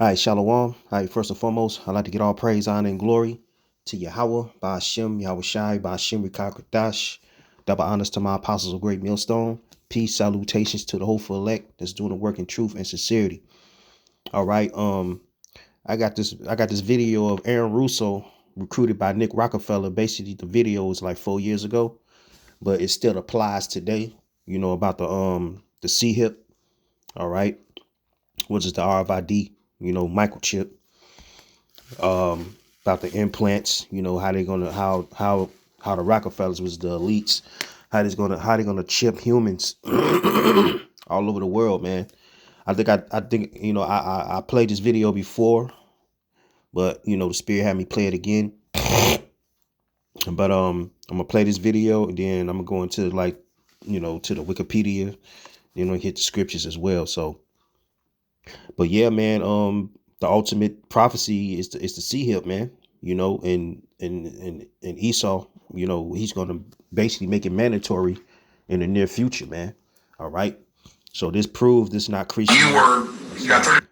All right, Shalom. All right, first and foremost, I'd like to get all praise, honor, and glory to Yahweh, Ba'ashem, Yahweh Shai, Ba'ashem, Rikakadash. Double honors to my apostles of Great Millstone. Peace, salutations to the hopeful elect that's doing the work in truth and sincerity. All right, I got this video of Aaron Russo recruited by Nick Rockefeller. Basically, the video was like 4 years ago, but it still applies today. You know about the C-hip, all right, which is the RFID, microchip. About the implants, how they're gonna how the Rockefellers was the elites, how they gonna chip humans all over the world, man. I think I played this video before, but the spirit had me play it again. But I'm gonna play this video and then I'm gonna go into to the Wikipedia, hit the scriptures as well. So, but yeah, man, the ultimate prophecy is the C-hip, man. And Esau, he's gonna basically make it mandatory in the near future, man. All right. So this proved this not Christianity.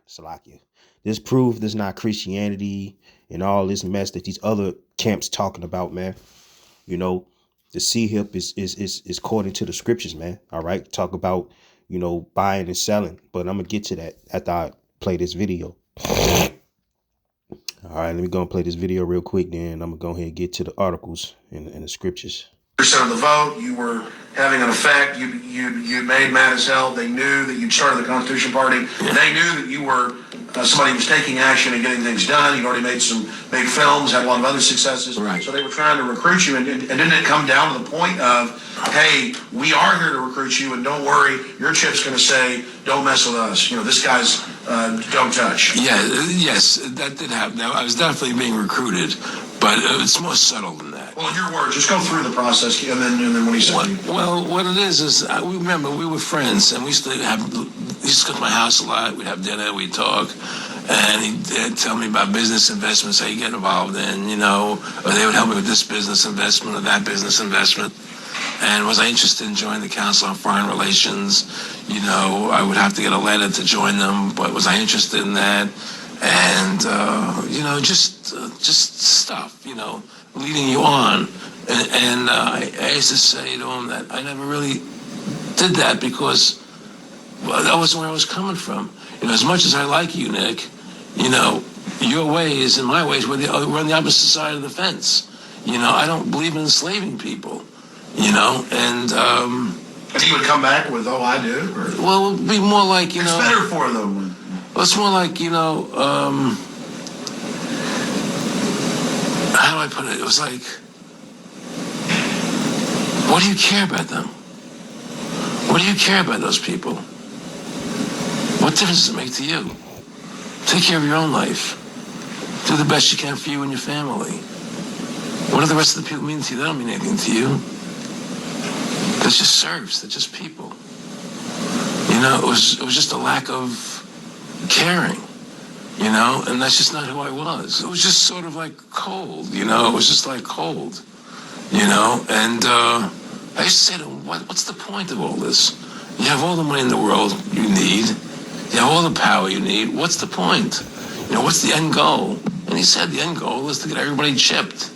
Salakia. This proved this not Christianity and all this mess that these other camps talking about, man. The C-hip is according to the scriptures, man. All right. Talk about, buying and selling. But I'm gonna get to that after I play this video. All right, let me go and play this video real quick, then I'm going to go ahead and get to the articles and the scriptures. Percent of the vote, you were having an effect. You made mad as hell. They knew that you'd started the Constitution Party. They knew that you were somebody who was taking action and getting things done. You'd already made films, had a lot of other successes. Right. So they were trying to recruit you, and didn't it come down to the point of, hey, we are here to recruit you, and don't worry, your chip's going to say, don't mess with us. This guy's don't touch. Yeah, yes, that did happen. Now, I was definitely being recruited, but it's more subtle than that. Well, in your words, just go through the process, and then what he said. Well, what it is we remember we were friends, and he used to come to my house a lot. We'd have dinner, we'd talk, and he'd tell me about business investments that he'd get involved in, or they would help me with this business investment or that business investment. And was I interested in joining the Council on Foreign Relations? I would have to get a letter to join them, but was I interested in that? And, just stuff, leading you on. And I used to say to him that I never really did that because, well, that wasn't where I was coming from. As much as I like you, Nick, your ways and my ways, we're on the opposite side of the fence. I don't believe in enslaving people, and he would come back with, oh, I do? Or? Well, it would be more like, It's better for them. Well, it's more like, how do I put it? It was like, what do you care about them? What do you care about those people? What difference does it make to you? Take care of your own life. Do the best you can for you and your family. What do the rest of the people mean to you? They don't mean anything to you. They're just serfs. They're just people. It was just a lack of caring, and that's just not who I was. It was just sort of like cold, it was just like cold, and I used to say to him, what's the point of all this? You have all the money in the world you need. You have all the power you need. What's the point? What's the end goal? And he said the end goal is to get everybody chipped,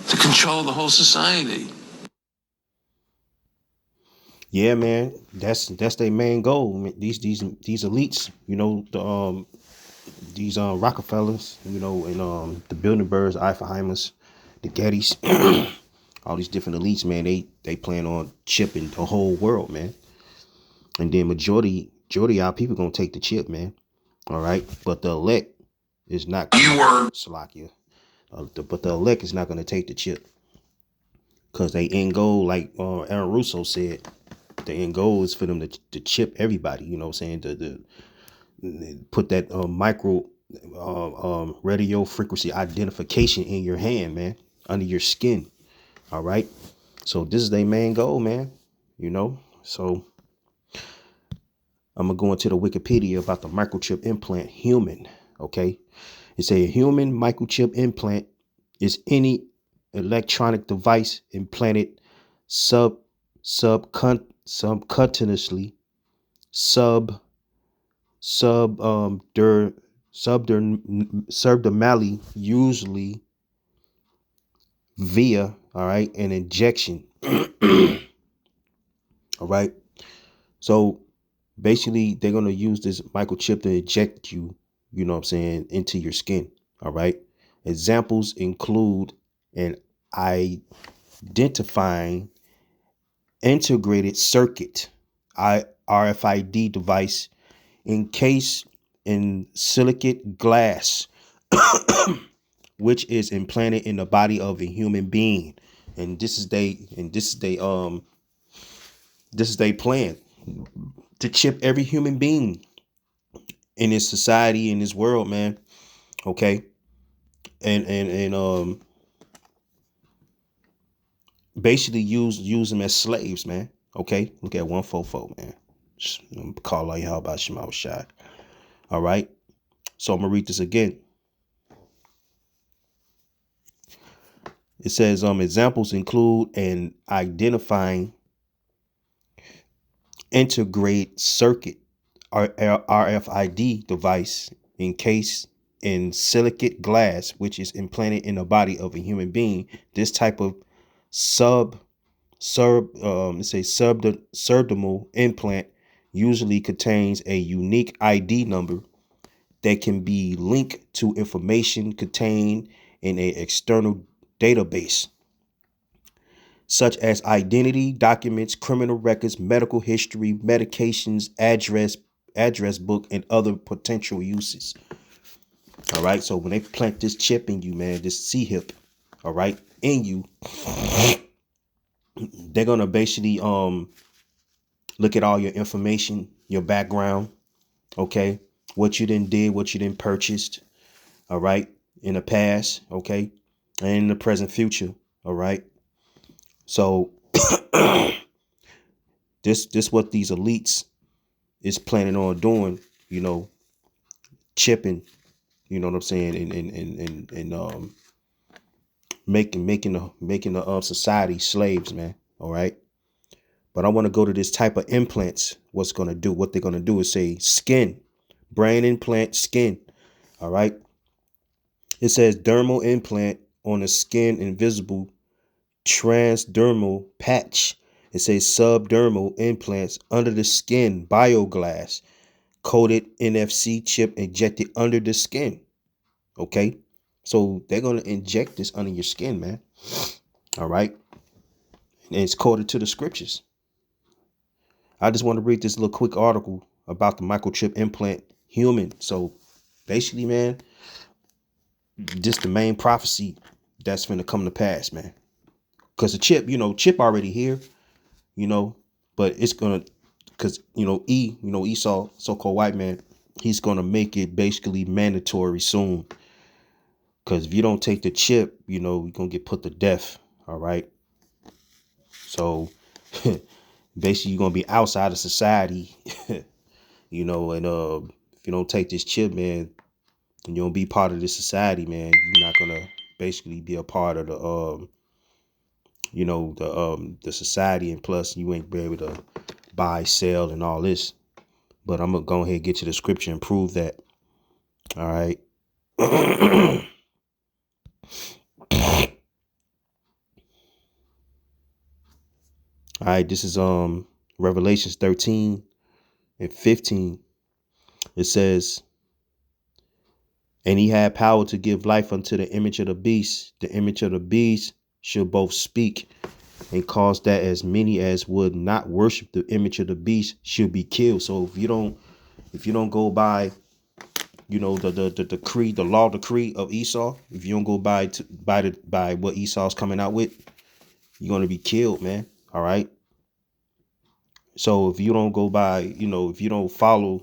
to control the whole society. Yeah, man, that's their main goal. These elites, these Rockefellers, and the Bilderbergs, Eiffelheimers, the Gettys, all these different elites, man. They plan on chipping the whole world, man. And then majority of our people gonna take the chip, man. All right, but the elect is not. Salakia, but the elect is not gonna take the chip because they end goal, like Aaron Russo said. The end goal is for them to chip everybody, to put that micro radio frequency identification in your hand, man, under your skin. All right. So this is their main goal, man. So I'm going to go into the Wikipedia about the microchip implant human. OK, it's a human microchip implant is any electronic device implanted subcutaneously subdermally, usually via, all right, an injection. All right. So basically, they're going to use this microchip to inject you, you know what I'm saying, into your skin. All right. Examples include an identifying integrated circuit, RFID device encased in silicate glass, which is implanted in the body of a human being. And this is they plan to chip every human being in this society, in this world, man. Okay. And basically use them as slaves, man. Okay. Look at 144, man. Call out y'all about Shema Shai. All right. So I'm gonna read this again. It says examples include an identifying integrate circuit, RFID device encased in silicate glass, which is implanted in the body of a human being. This type of subdermal implant usually contains a unique ID number that can be linked to information contained in an external database, such as identity documents, criminal records, medical history, medications, address book, and other potential uses. All right. So when they plant this chip in you, man, this C-hip, all right, in you, they're gonna basically look at all your information, your background, okay, what you did, what you purchased, all right, in the past, okay, and in the present future, all right. So this what these elites is planning on doing, you know, chipping, you know what I'm saying, and making the society slaves, man. All right. But I want to go to this type of implants. What they're gonna do is say skin, brain implant, skin. All right. It says dermal implant on the skin, invisible transdermal patch. It says subdermal implants under the skin, bioglass, coated NFC chip injected under the skin. Okay. So they're going to inject this under your skin, man. All right. And it's coded to the scriptures. I just want to read this little quick article about the microchip implant human. So basically, man, this the main prophecy that's going to come to pass, man. Because the chip already here, but it's going to, because, Esau, so-called white man, he's going to make it basically mandatory soon. Because if you don't take the chip, you're going to get put to death. All right. So basically, you're going to be outside of society, and if you don't take this chip, man, and you don't be part of this society, man, you're not going to basically be a part of the society. And plus, you ain't be able to buy, sell, and all this. But I'm going to go ahead and get to the scripture and prove that. All right. All right, this is Revelations 13 and 15. It says, and he had power to give life unto the image of the beast. The image of the beast shall both speak and cause that as many as would not worship the image of the beast should be killed. So if you don't go by, the decree, the law decree of Esau, if you don't go by what Esau's coming out with, you're gonna be killed, man. All right. So if you don't go by, if you don't follow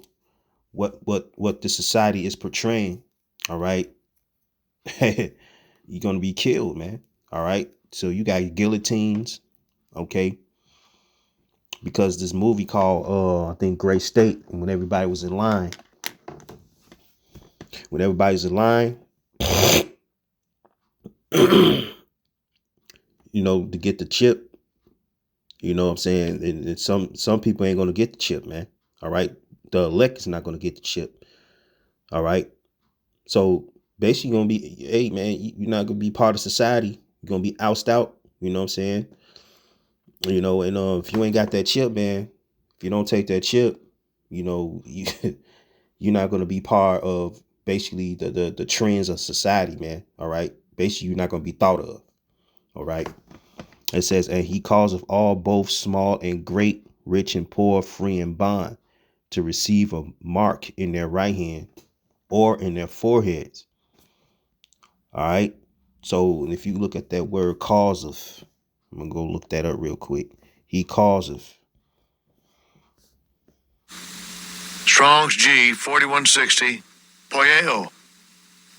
what the society is portraying, all right, you're gonna be killed, man. All right. So you got guillotines, okay? Because this movie called I think Gray State, when everybody was in line. When everybody's in line, to get the chip. You know what I'm saying? And some people ain't going to get the chip, man. All right. The elect is not going to get the chip. All right. So basically, you're gonna be, hey man, you're not gonna be part of society. You're gonna be ousted out. You know what I'm saying? You know, and if you ain't got that chip, man, if you don't take that chip, you know, you're not gonna be part of basically the trends of society, man. All right. Basically, you're not gonna be thought of. All right. It says, and he causeth all, both small and great, rich and poor, free and bond, to receive a mark in their right hand or in their foreheads. All right. So if you look at that word causeth, I'm gonna go look that up real quick. He causeth. Strong's G 4160. Poieo.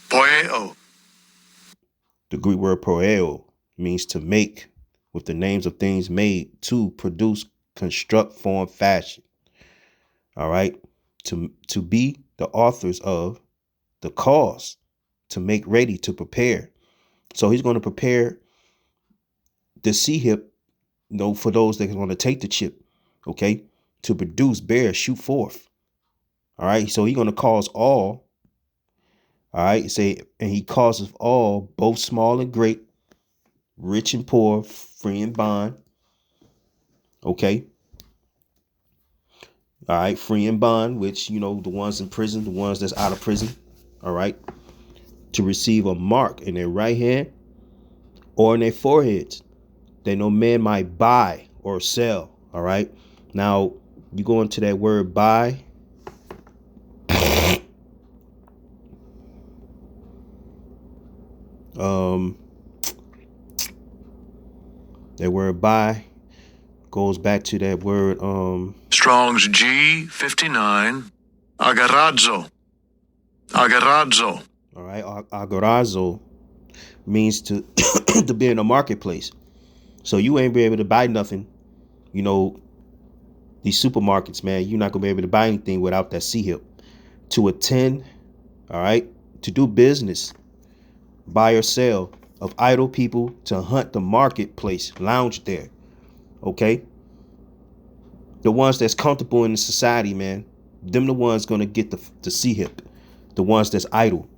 Poieo. The Greek word proeo means to make, with the names of things made, to produce, construct, form, fashion. All right. To be the authors of, the cause, to make ready, to prepare. So he's going to prepare the C hip, you know, for those that want to take the chip, okay, to produce, bear, shoot forth. All right. So he's going to cause all. All right. Say, and he causes all, both small and great, rich and poor, free and bond. Okay. All right. Free and bond, which, you know, the ones in prison, the ones that's out of prison. All right. To receive a mark in their right hand or in their foreheads, that no man might buy or sell. All right. Now you go into that word buy. That word buy goes back to that word Strong's G 59. Agarazzo. Agarazzo. all right, agorazo means to to be in a marketplace. So you ain't be able to buy nothing, you know, these supermarkets, man. You're not gonna be able to buy anything without that C hip. To attend, all right, to do business, buy or sell, of idle people, to hunt the marketplace, lounge there. Okay. The ones that's comfortable in the society, man, them the ones gonna get the C hip. The ones that's idle,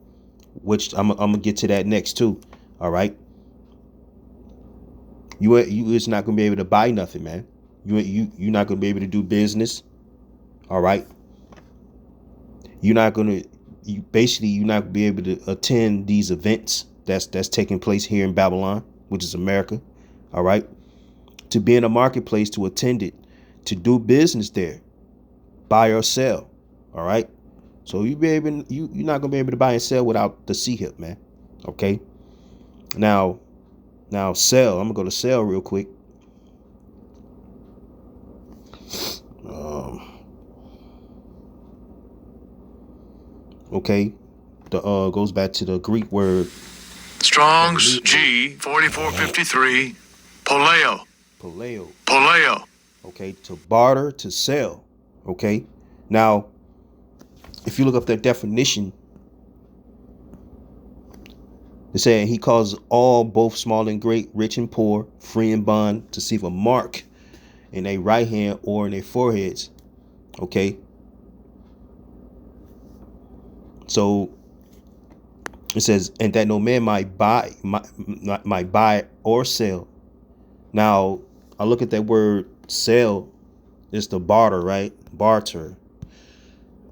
which I'm gonna get to that next too. All right. You is not gonna be able to buy nothing, man. You're not gonna be able to do business. All right. You're not gonna you're not gonna be able to attend these events that's taking place here in Babylon, which is America. All right. To be in a marketplace, to attend it, to do business there, buy or sell. All right. So you're not gonna be able to buy and sell without the C hip, man. Okay. Now sell. I'm gonna go to sell real quick. Okay. The goes back to the Greek word Strong's G 4453. Poleo. paleo. Poleo. Okay, to barter, to sell. Okay. Now, if you look up that definition, it's saying he causes all, both small and great, rich and poor, free and bond, to receive a mark in their right hand or in their foreheads. Okay. So it says, and that no man might buy or sell. Now I look at that word sell, it's the barter, right? Barter.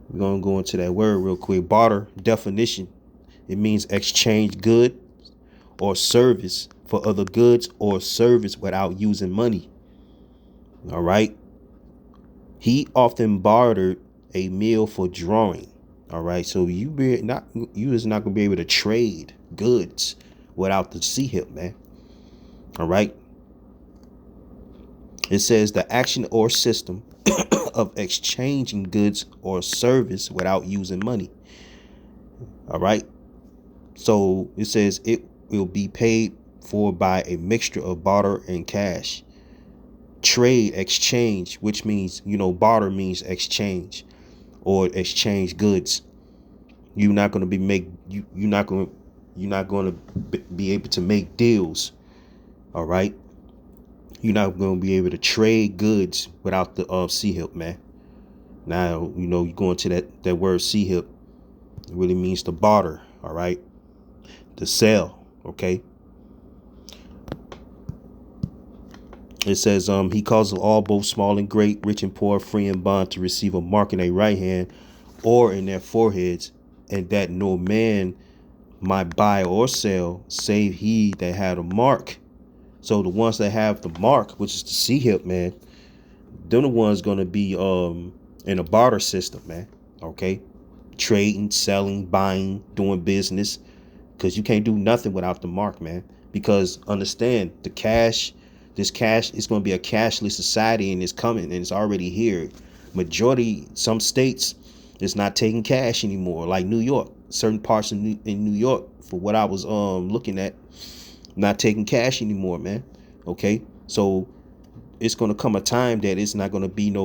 We're gonna go into that word real quick. Barter definition. It means exchange good or service for other goods or service without using money. All right. He often bartered a meal for drawing. All right. So you is not gonna be able to trade goods without the C hip, man. All right. It says the action or system of exchanging goods or service without using money. All right. So it says it will be paid for by a mixture of barter and cash. Trade, exchange, which means, you know, barter means exchange or exchange goods. You're not going to be able to make deals. All right. You're not going to be able to trade goods without the C hip, man. Now, you know, you go into that word C hip. It really means to barter, all right? To sell, okay? It says, he causes all, both small and great, rich and poor, free and bond, to receive a mark in their right hand or in their foreheads, and that no man might buy or sell, save he that had a mark. So the ones that have the mark, which is the C-hip, man, they're the ones gonna be in a barter system, man. Okay, trading, selling, buying, doing business, because you can't do nothing without the mark, man. Because understand, this cash is going to be a cashless society, and it's coming, and it's already here. Majority, some states, is not taking cash anymore, like New York. Certain parts in New York, for what I was looking at, not taking cash anymore, man. Okay, so it's gonna come a time that it's not gonna be no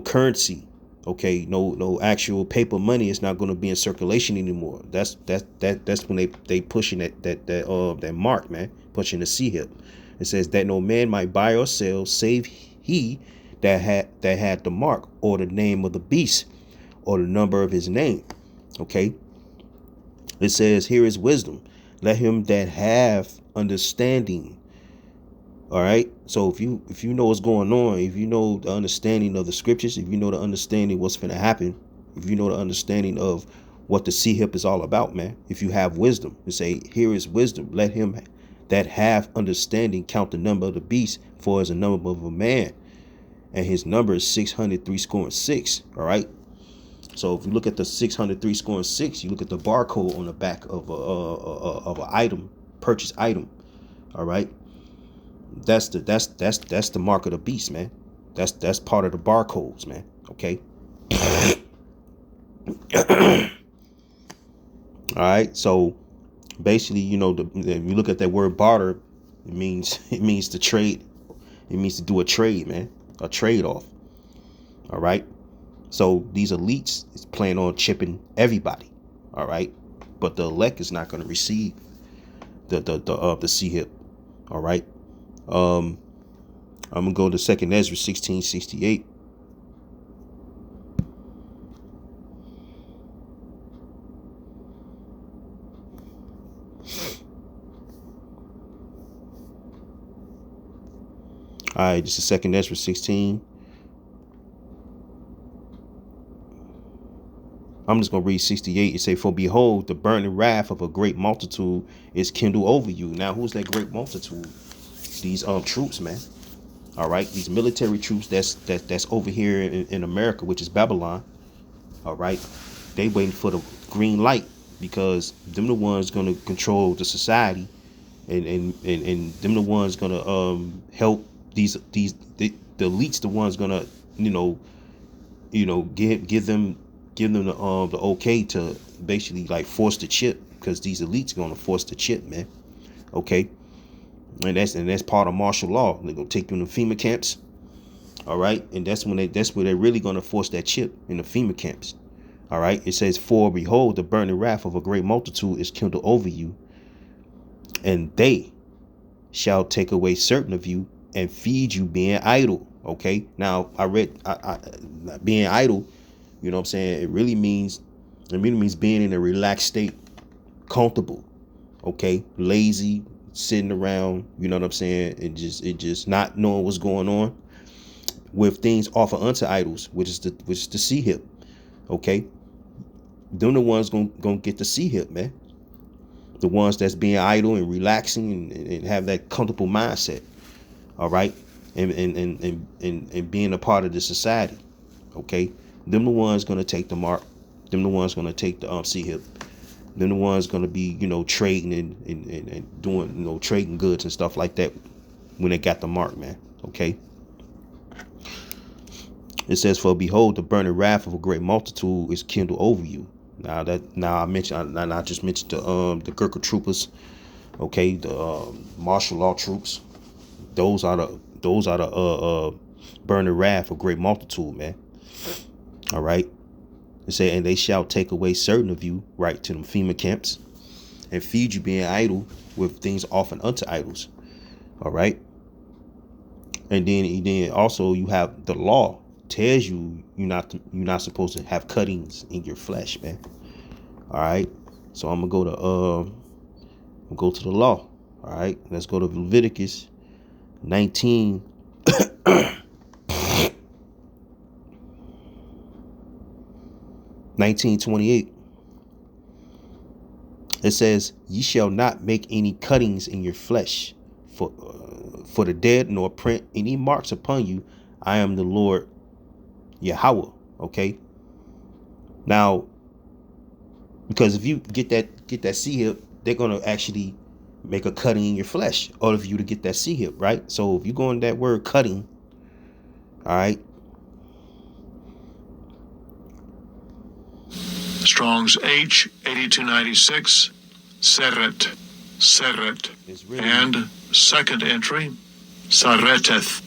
currency. Okay, no actual paper money. It's not gonna be in circulation anymore. That's when they pushing that mark, man, pushing the C-hip. It says that no man might buy or sell, save he that had the mark, or the name of the beast, or the number of his name. Okay. It says, here is wisdom. Let him that have understanding. All right. So if you know what's going on, if you know the understanding of the scriptures, if you know the understanding what's going to happen, if you know the understanding of what the C-hip is all about, man, if you have wisdom, to say, here is wisdom. Let him that have understanding count the number of the beast, for as a number of a man, and his number is 603. All right. So if you look at the 603, you look at the barcode on the back of an item, purchase item. All right, that's the mark of the beast, man. That's part of the barcodes, man. Okay. All right. So basically, you know, if you look at that word barter, it means to trade. It means to do a trade, man, a trade off. All right. So these elites is planning on chipping everybody, all right? But the elect is not going to receive the C-hip, all right? I'm gonna go to 2nd Ezra 16:68. All right, this is 2nd Ezra 16. I'm just going to read 68. It say, for behold, the burning wrath of a great multitude is kindled over you. Now, who's that great multitude? These troops, man. All right. These military troops that's over here in America, which is Babylon. All right. They waiting for the green light, because them the ones going to control the society, and them the ones going to help the elites, the ones going to, give them the okay to basically like force the chip, because these elites are gonna force the chip, man. Okay, and that's part of martial law. They're gonna take you in the FEMA camps, all right, and that's where they're really gonna force that chip, in the FEMA camps. All right, it says, for behold, the burning wrath of a great multitude is kindled over you, and they shall take away certain of you and feed you, being idle. Okay, now I read being idle. You know what I'm saying? It really means being in a relaxed state, comfortable, okay, lazy, sitting around, you know what I'm saying? It just not knowing what's going on, with things offered unto idols, which is the C-hip. Okay. Them the ones gonna get the C-hip, man. The ones that's being idle and relaxing and have that comfortable mindset. All right. And being a part of the society. Okay. Them the ones gonna take the mark. Them the ones gonna take the C-hip. Them the ones gonna be, trading and doing, trading goods and stuff like that when they got the mark, man. Okay. It says, for behold, the burning wrath of a great multitude is kindled over you. I just mentioned the Gurkha troopers, okay, the martial law troops. Those are the burning wrath of great multitude, man. All right. It say, and they shall take away certain of you, right, to them FEMA camps, and feed you, being idle, with things often unto idols. All right. And then also you have the law tells you you're not supposed to have cuttings in your flesh, man. All right. So I'm gonna go to the law. All right. Let's go to Leviticus 19. 19:28. It says, "Ye shall not make any cuttings in your flesh for the dead, nor print any marks upon you. I am the Lord Yahweh." Okay. Now, because if you get that C hip, they're gonna actually make a cutting in your flesh, or if you to get that C hip, right? So if you go in that word cutting, all right. Strong's H8296, Seret, Really, and second entry, Sareteth.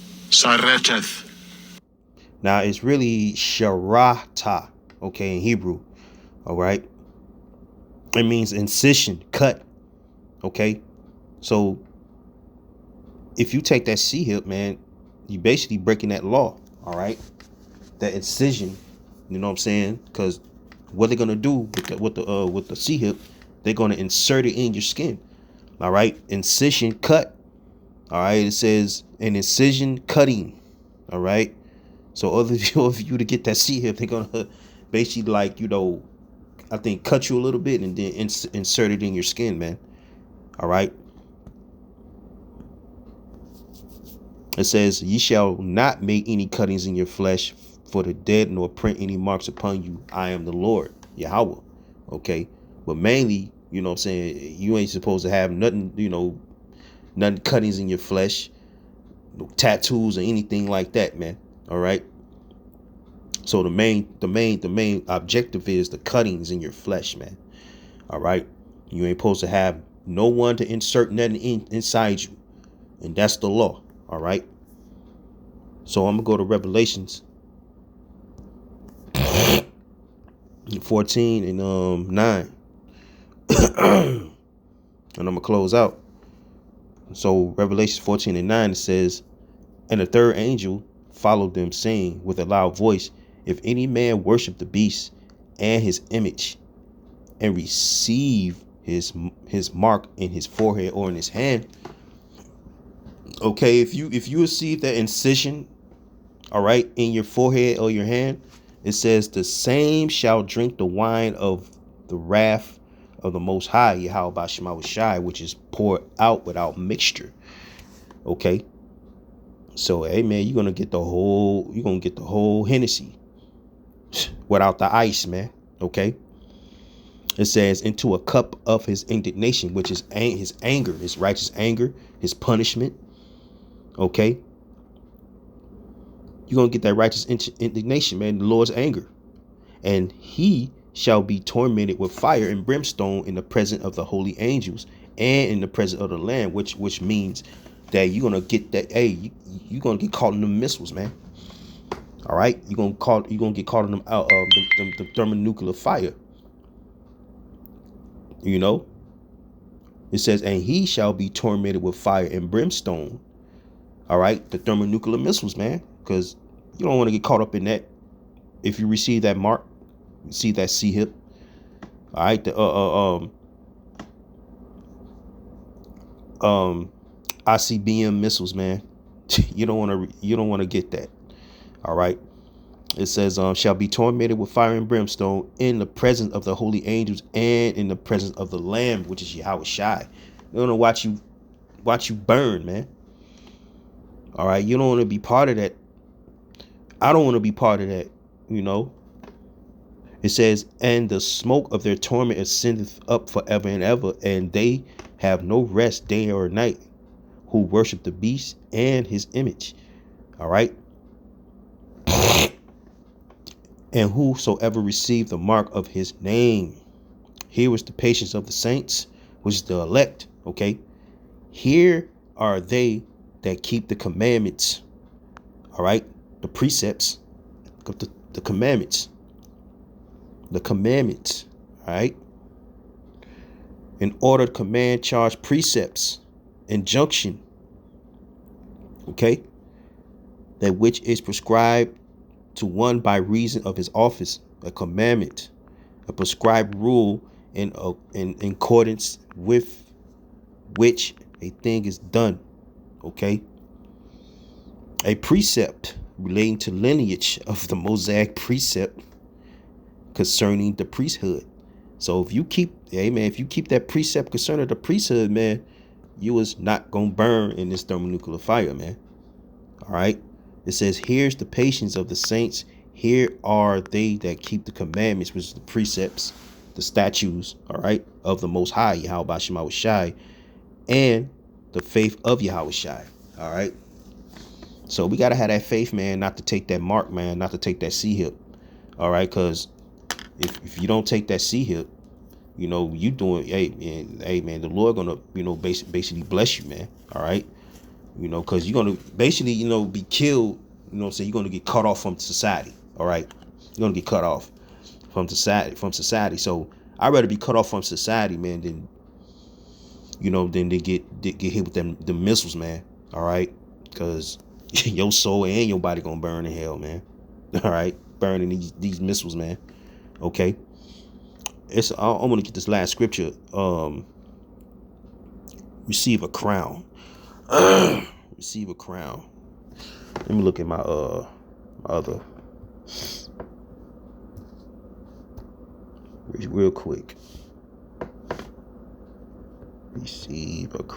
now it's really sharata, okay, in Hebrew, all right. It means incision, cut, okay. So if you take that C hip, man, you basically breaking that law, all right. That incision, you know what I'm saying? Because what they're gonna do with the C hip, they're gonna insert it in your skin. All right, incision cut. All right, it says an incision cutting. All right, so other of you to get that C hip, they're gonna basically, like, I think cut you a little bit and then insert it in your skin, man. All right. It says, "Ye shall not make any cuttings in your flesh for the dead, nor print any marks upon you. I am the Lord Yahweh." Okay. But mainly, you know what I'm saying, you ain't supposed to have nothing, nothing cuttings in your flesh, no tattoos or anything like that, man. All right. So the main objective is the cuttings in your flesh, man. All right. You ain't supposed to have no one to insert nothing inside you. And that's the law. All right. So I'm gonna go to Revelations 14 and 9. And I'm gonna close out. So Revelation 14 and 9, it says, "And the third angel followed them, saying with a loud voice, If any man worship the beast and his image, and receive his mark in his forehead or in his hand." Okay, if you receive that incision, all right, in your forehead or your hand, it says, "The same shall drink the wine of the wrath of the Most High, Yahweh Shema Shai, which is poured out without mixture." Okay, so hey man, you're gonna get the whole Hennessy without the ice, man. Okay. It says, "Into a cup of his indignation," which is his anger, his righteous anger, his punishment. Okay. You're going to get that righteous indignation, man, the Lord's anger. "And he shall be tormented with fire and brimstone in the presence of the holy angels and in the presence of the Lamb," which means that you're going to get that, hey, you're going to get caught in the missiles, man. All right. You're going to get caught in them out of the thermonuclear fire. It says, "And he shall be tormented with fire and brimstone." All right. The thermonuclear missiles, man, because you don't want to get caught up in that. If you receive that mark, you see that C hip. All right. The ICBM missiles, man. You don't want to get that. All right. It says, "Shall be tormented with fire and brimstone in the presence of the holy angels and in the presence of the Lamb," which is Yahweh Shai. They want to watch you burn, man. All right. You don't want to be part of that. I don't want to be part of that. It says, "And the smoke of their torment ascendeth up forever and ever, and they have no rest day or night, who worship the beast and his image." All right. "And whosoever receive the mark of his name." Here was the patience of the saints, which is the elect. Okay. "Here are they that keep the commandments." All right. The precepts, the commandments. The commandments. All right. "In order, command, charge, precepts, injunction." Okay. "That which is prescribed to one by reason of his office, a commandment, a prescribed rule in accordance with which a thing is done. Okay. A precept relating to lineage of the Mosaic precept concerning the priesthood. So if you keep, if you keep that precept concerning the priesthood, man, you is not gonna burn in this thermonuclear fire, man. All right. It says, here's the patience of the saints. Here are they that keep the commandments, which is the precepts, the statutes, all right, of the Most High, Yahweh Shema Shai, and the faith of Yahweh Shai. All right. So we got to have that faith, man, not to take that mark, man, not to take that C-hip. All right. Because if you don't take that C-hip, you know, you doing, hey, man, the Lord going to, you know, basically bless you, man. All right. You know, because you're going to basically, you know, be killed. You know what I'm saying? You're going to get cut off from society. All right. You're going to get cut off from society. So I'd rather be cut off from society, man, than, you know, than to get hit with the missiles, man. All right. Because your soul and your body going to burn in hell, man. All right. Burning these missiles, man. Okay. I'm going to get this last scripture. Receive a crown. Receive a crown. Let me look at my other real quick. Receive a crown.